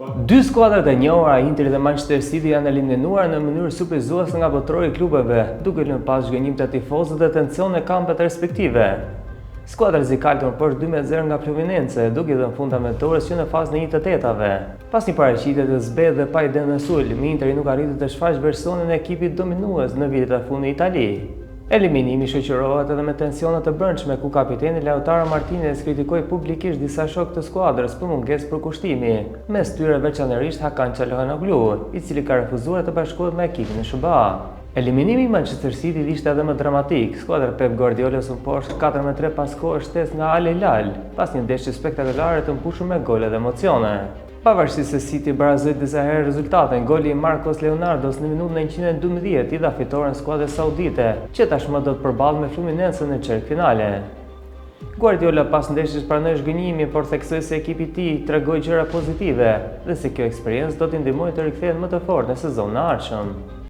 Dy skuadrat e njohura, Interi dhe Manchester City, janë eliminuar në mënyrë surprizuese nga botrori i klubeve, duke lënë pas zhgënjim të tifozëve dhe tension në kampet respektive. Skuadra rrezikaltur për 2-0 nga Fluminense, duke dhënë fundamentores që në fazën e 1/8-ave. Pas një paraqitje të zbedhë dhe pa ide në sulm, Interi nuk arriti të shfaqë versionin e ekipit dominues në vitet e fundit në Itali. Eliminimi shoqërohet edhe me tensione të brendshme, ku kapiteni Lautaro Martinez kritikoi publikisht disa shokë të skuadrës për mungesë përkushtimi, mes tyre veçanërisht Hakan Çalhanoğlu, i cili ka refuzuar të bashkohet me ekipin e SBA. Eliminimi i Manchester City ishte edhe më dramatik. Skuadra Pep Guardiola u poshtë 4-3 pas kohës shtesë nga Al Hilal, pas një ndeshje spektakolare të mbushur me gole dhe emocione. Pavarësisht se City barazoi disa herë rezultatin, goli i Marcos Leonardos në minutën e 112 i dha fitoren skuadrës saudite, që tashmë do të përballet me Fluminense në çerkfinale. Guardiola pas ndeshjes pranoi zhgënjimin, por theksoi se ekipi i tij tregoi gjëra pozitive dhe se kjo eksperiencë do t'i ndihmojë të rikthehet më të fortë në sezonin e ardhshëm.